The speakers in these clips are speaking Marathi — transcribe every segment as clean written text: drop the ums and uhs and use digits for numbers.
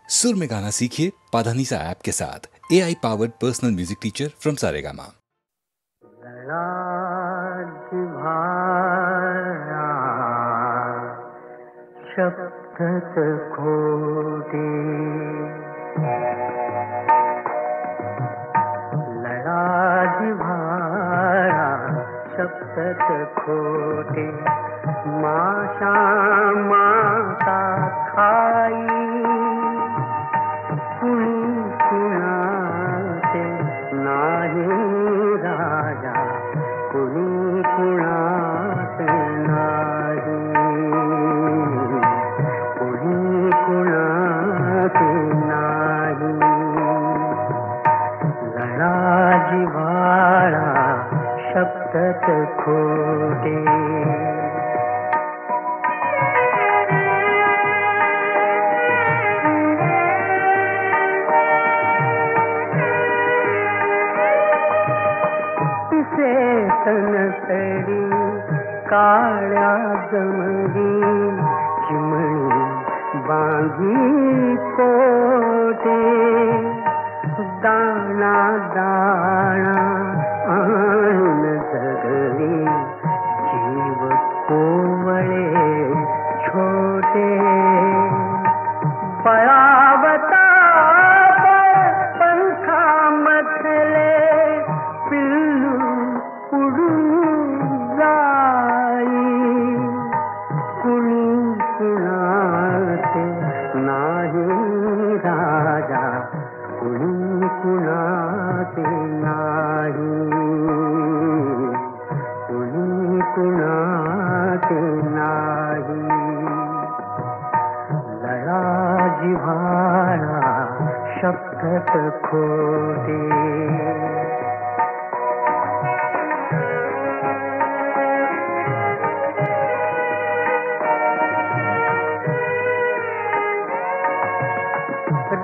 सुर में गाना सीखिए पाधानीसा ऐप के साथ। AI powered personal music teacher from Saregama. शब्दच खोटे लळा जिव्हाळा शब्दच खोटे माशा माता खाई कुणी कुणाचे नाही राजा कुणी कुणाचे नाही कुणी कुणाचे नाही लळा जिव्हाळा शब्दच खोटे तनसडी काळ्या जमली चिमणी बांधी कोटे दाणा दाणा आणून जगली जीव कोवळे छोटे पळावता पंखामधले पिल्लू उडून जाई कुणी कुणाचे नाही राजा कुणी कुणाचे नाही कुणी कुणाचे नाही लळा जिव्हाळा शब्दच खोटे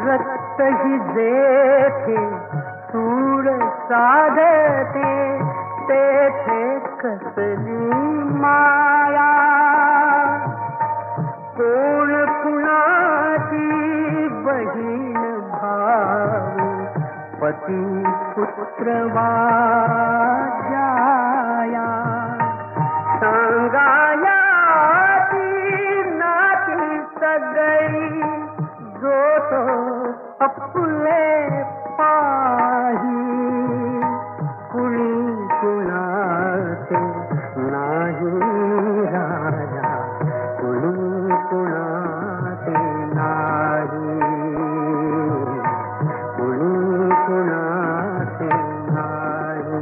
रक्त ही जेथे सूर साधते तेथे कसली माया कोण कुणाची बहीण भाऊ पती पुत्र वाजाया सांगाया ती नाती सगळी जो तो अपुले पाही कुणी कुणाचे नाही राजा कुणी कुणाचे नाही कुणी कुणाचे नाही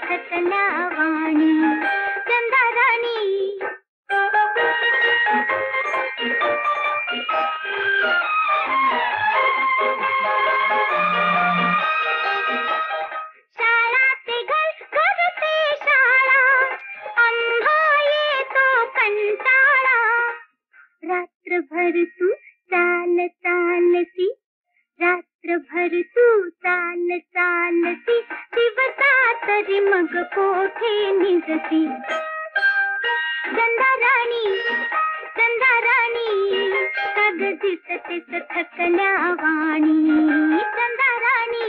थकल्या वाणी चंदाराणी शाळा ते घर घर ते शाळा अंधा येतो कंटाळा रात्रभर तू चाल चालती रात्रभर तू चाल चालती दिवसा तरी मग कोठे निजती चंदाराणी चंदाराणी कागदी सतेस थकल्या वाणी चंदाराणी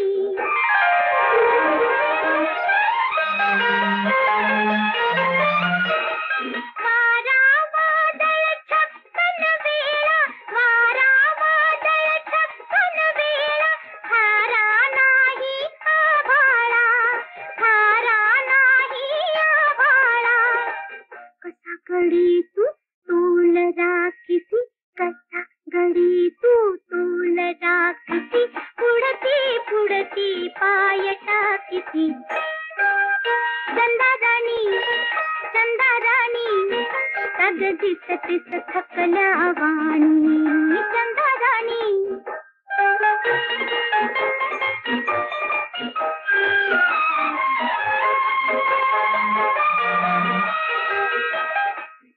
वारा वादळ छप्पन वेळा वारा वादळ छप्पन वेळा थारा नाही आभाळा थारा नाही आभाळा कसा गडी तू तोल राखीसी कसा गडी तू तोल राखीसी पुढती पुढती पाय टाकीसी चंदाराणी चंदाराणी कागदी सतीस थकल्या वाणी चंदाराणी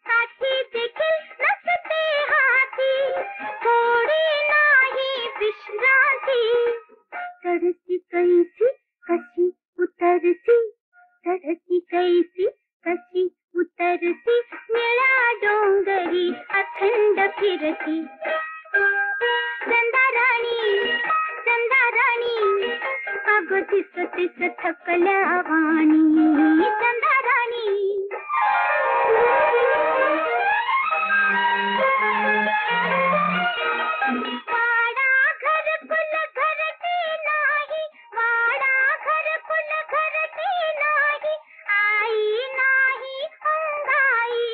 काठी देखील नसते हाती थोडी नाही विश्रांती चढती कैसी कशी उतरती चढती कैसी कशी उतरती निळ्या डोंगरी अखंड फिरती चंदाराणी चंदाराणी कागदी सतीस थकल्या वाणी चंदाराणी वाडा घरकुल घरटी नाही वाडा घरकुल घरटी नाही आई नाही अंगाई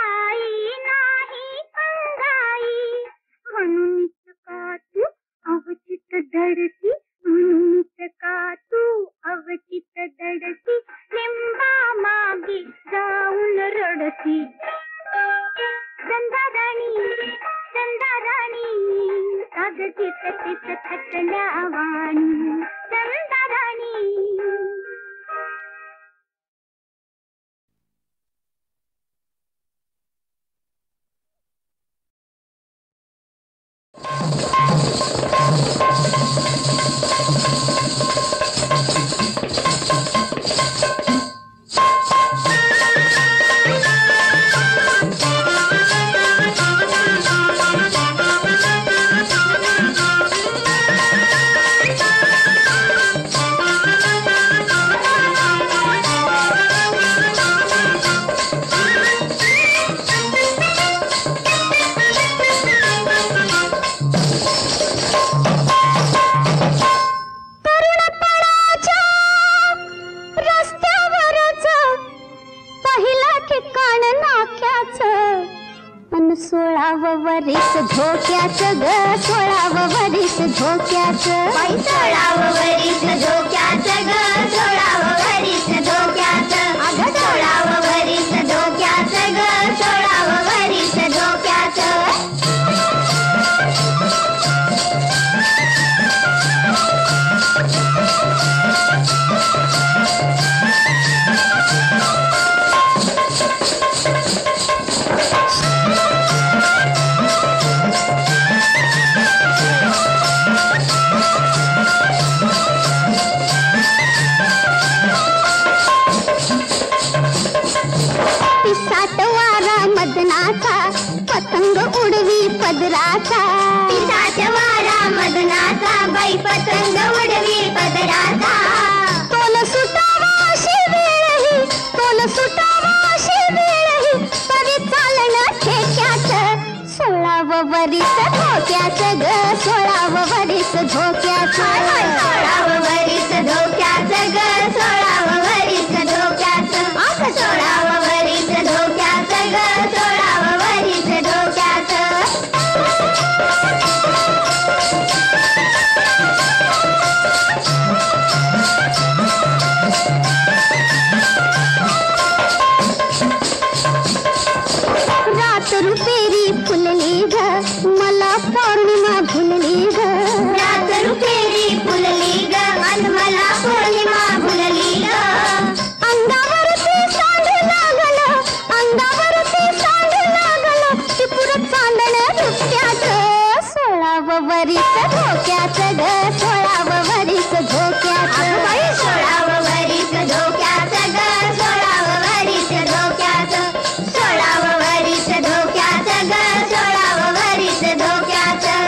आई नाही अंगाई म्हणूनच का तू अवचित धडती म्हणूनच का तू अवचित धडती लिंबा मागे जाऊन रडती चंदाराणी चंदाराणी कागदी सतीस थकल्या वाणी चंदाराणी वरीस धोक्याचं ग 16 वरीस धोक्याचं बाई 16 वरीस धोक्याचं ग 16 वरीस धोक्याचं अगं 16 वरीस धोक्याचं ग 16 वरीस धोक्याचं पतंग उडवी पदराचा पिसाच्या वारा मदनाचा बाई पतंग उडवी पदराचा तोल सुटावाशी वेळही तोल सुटावाशी वेळही तरी चालणं ठेक्याचं 16 वरीस धोक्याचं ग 16 वरीस धोक्याचं 16 वरीस धोक्याचं ग 16 वरीस धोक्याचं 16 वरीस धोक्याचं ग 16 वरीस धोक्याचं रात रुपेरी फुलली ग मला पौर्णिमा भुलली ग रात रुपेरी फुलली ग आणि मला पौर्णिमा भुलली ग अंगावरती सांड लागलं अंगावरती सांड लागलं टिपूर चांदण रुपयाचं 16 वरीच धोक्याचं ग 16 वरीच धोक्याचं 16 वरीच धोक्याचं ग 16 वरीच धोक्याचं 16 वरीच धोक्याचं ग 16 वरीच धोक्याचं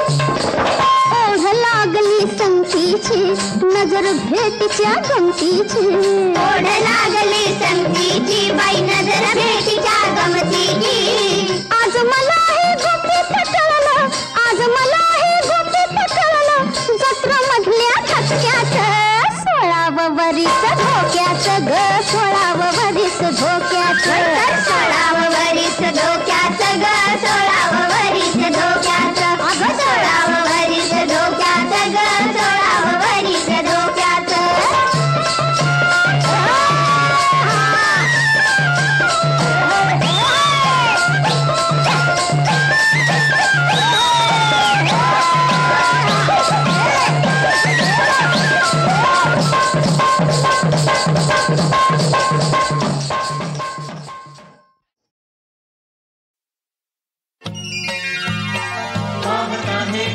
ओढ लागली संगतीची नजर भेटीच्या गमतीची ओढ लागली संगतीची बाई नजर भेटीच्या गमतीची आज मला हे गुपित कळलं आज मला हे गुपित कळलं जत्रा मधल्या ठसक्याचं 16 वरीच धोक्याचं ग 16 वरीच धोक्याचं 16 वरीच धोक्याचं ग 16 वरीच धोक्याचं अगं 16 वरीच धोक्याचं ग 16 वरीच धोक्याचं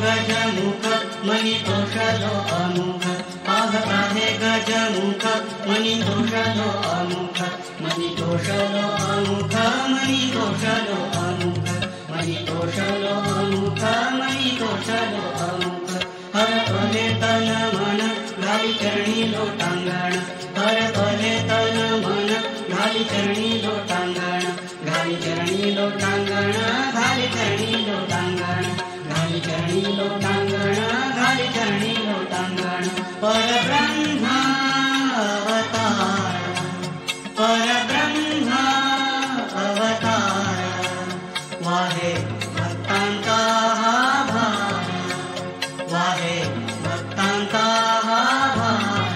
गजमुख मनी दोषलो अमुख पाहता हे गजमुख मनी दोषलो अमुख मनी दोषलो अमुख मनी दोषलो अमुख मनी दोषलो अमुख मनी दोषलो अमुख हर पले तन मन घाली चरणी लोटांगण हर पले तन मन घाली चरणी लोटांगण घाली चरणी लोटांगण घाली चरणी लोटांगण घाली चरणी लोटांगण घाली चरणी लोटांगण परब्रह्मा अवतार परब्रह्मा अवतार वाहे भक्तांचा हा भार वाहे भक्तांचा हा भार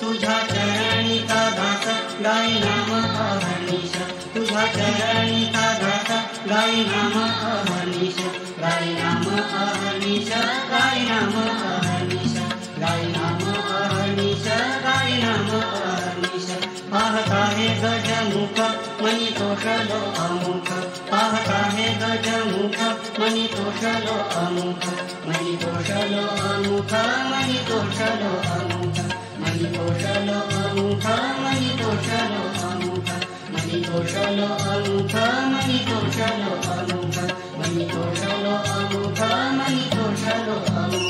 तुझ्या चरणी का दास गाई नाम अहर्निश तुझ्या चरणी का दास गाई नाम अहर्निश गाई नाम अहर्निश गाई नाम अहर्निश गाई नाम अहर्निश गाई नाम अहर्निश पाहता हे गजमुख मनी तोषलो अमुख पाहता हे गजमुख मनी तोषलो अमुख मनी तोषलो अमुख मनी तोषलो अमुख मनी तोषलो अमुख मनी तोषलो अमुख मनी तोषलो अमुख मनी तोषलो अमुख मनी तोषलो अमुख मनी तोषलो अमुख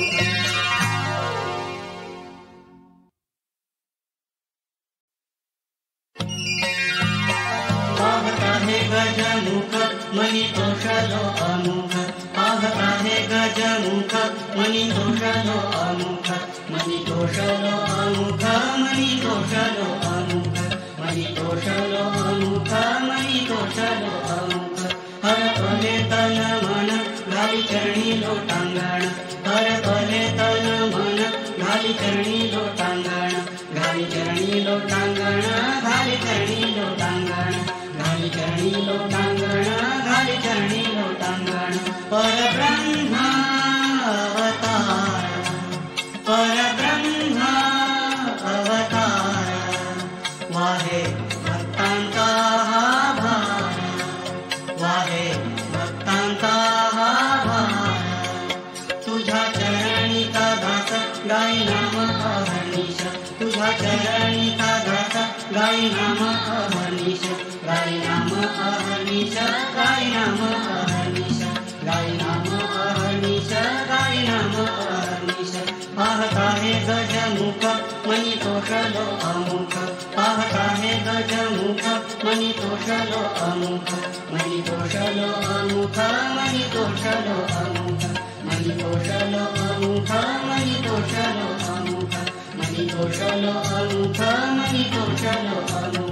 पाहता हे गजमुख मनी तोषलो अमुख पाहता हे गजमुख मनी तोषलो अमुख मनी तोषलो अमुख मनी तोषलो अमुख मनी तोषलो अमुख मनी तोषलो अमुख हर पले तन मन घाली चरणी लोटांगण हर पले तन मन घाली चरणी लोटांगण घाली चरणी लोटांगण घाली चरणी लोटांगण घाली चरणी लोटांगण घाली चरणी लोटांगण परब्रह्मा अवतार परब्रह्मा अवतार वाहे भक्तांचा हा भार वाहे भक्तांचा हा भार तुझ्या चरणी का दास गाई नाम अहर्निश तुझ्या चरणी का दास गाई नाम अहर्निश गाई नाम अहर्निश गाई नाम अहर्निश गाई नाम अहर्निश गाई नाम अहर्निश पाहता हे गजमुख मनी तोषलो अमुख पाहता हे गजमुख मनी तोषलो अमुख मनी तोषलो अमुख मनी तोषलो अमुख मनी तोषलो अमुख मनी तोषलो अमुख मनी तोषलो अमुख मनी तोषलो अमुख